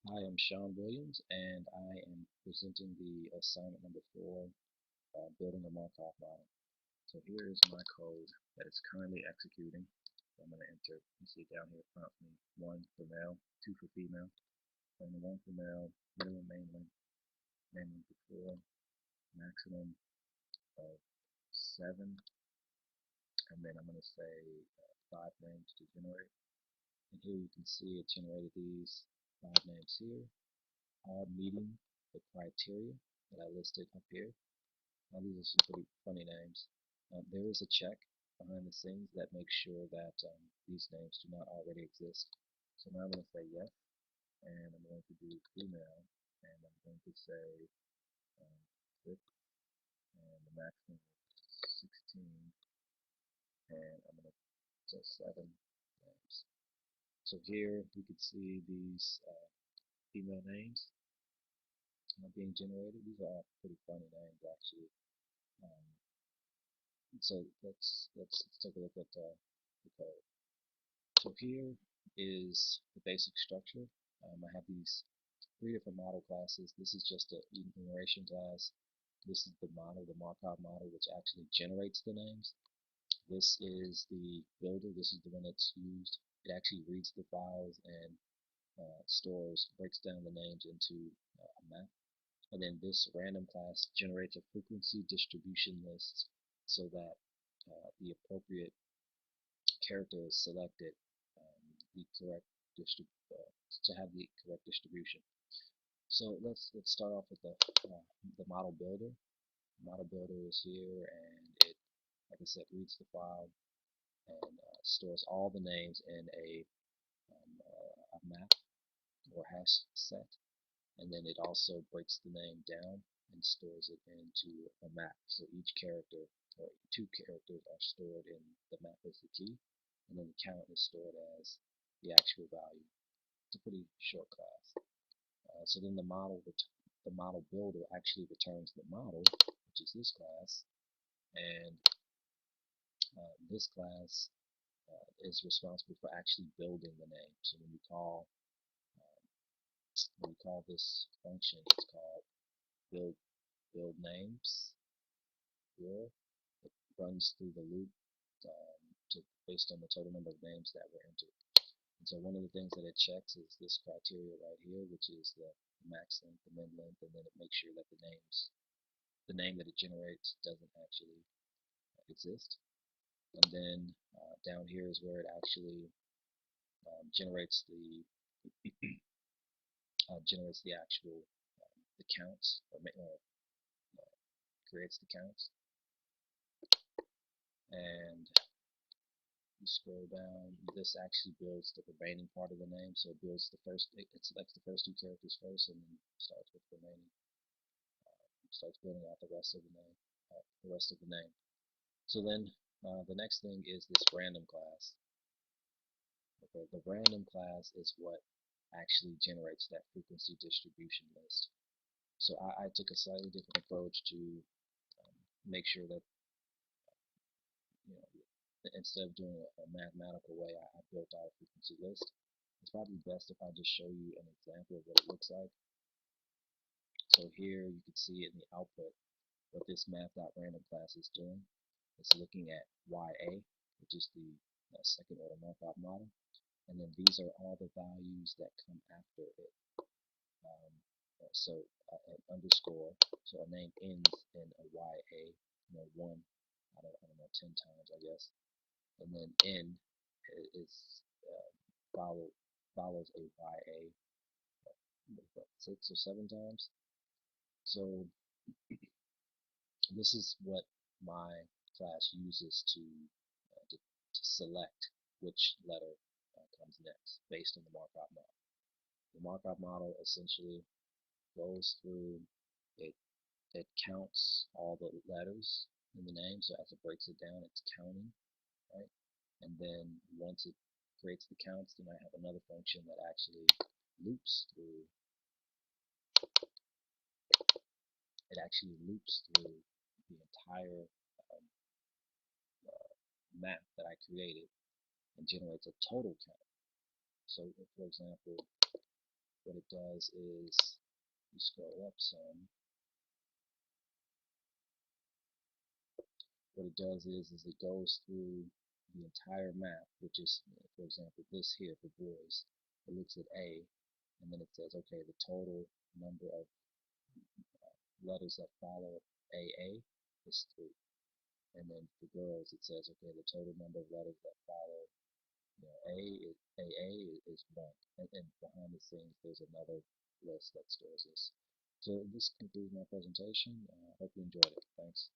Hi, I'm Sean Williams, and I am presenting the assignment number 4, building a Markov model. So here is my code that is currently executing. So I'm going to enter, you see it down here, prompt me 1 for male, 2 for female, and 1 for male, minimum main length of 4, maximum of 7, and then I'm going to say 5 names to generate. And here you can see it generated these 5 names here, all meeting the criteria that I listed up here. Now these are some pretty funny names. There is a check behind the scenes that makes sure that these names do not already exist. So now I'm going to say yes, and I'm going to do female, and I'm going to say um, 6, and the maximum is 16, and I'm going to say 7 names. So here you can see these female names being generated. These are all pretty funny names actually. Um, so let's take a look at the code. So here is the basic structure. I have these 3 different model classes. This is just an enumeration class. This is the model, the Markov model, which actually generates the names. This is the builder. This is the one that's used. It actually reads the files and breaks down the names into a map. And then this random class generates a frequency distribution list so that the appropriate character is selected the correct to have the correct distribution. So let's start off with the model builder. The model builder is here, and it, like I said, reads the file and stores all the names in a map or hash set, and then it also breaks the name down and stores it into a map. So each character or 2 characters are stored in the map as the key, and then the count is stored as the actual value. It's a pretty short class. So then the model builder actually returns the model, which is this class, and this class is responsible for actually building the name. So when you call this function, it's called build names. Here, it runs through the loop based on the total number of names that were entered. And so one of the things that it checks is this criteria right here, which is the max length, the min length, and then it makes sure that the name that it generates doesn't actually exist. And then down here is where it actually generates the actual the counts or creates the counts. And you scroll down, this actually builds the remaining part of the name. So it builds it selects the first 2 characters first, and then starts with the remaining, starts building out the rest of the name. So then the next thing is this random class. Okay, the random class is what actually generates that frequency distribution list. So I took a slightly different approach to make sure that, you know, instead of doing a mathematical way, I built out a frequency list. It's probably best if I just show you an example of what it looks like. So here you can see in the output what this math.random class is doing. It's looking at YA, which is the second order Markov model, and then these are all the values that come after it. Um, so an underscore, so a name ends in a YA, 1 I don't know, 10 times, I guess. And then N is follows a YA 6 or 7 times. So this is what my class uses to select which letter comes next based on the Markov model. The Markov model essentially goes through it. It counts all the letters in the name, so as it breaks it down, it's counting, right? And then once it creates the counts, then I have another function that actually loops through. It actually loops through the entire um, map that I created and generates a total count. So, for example, what it does is, you scroll up some, what it does is it goes through the entire map, which is, for example, this here for boys. It looks at A, and then it says, okay, the total number of letters that follow AA is 3. And then for girls, it says, okay, the total number of letters that follow, AA is 1. And behind the scenes, there's another list that stores this. So this concludes my presentation. I hope you enjoyed it. Thanks.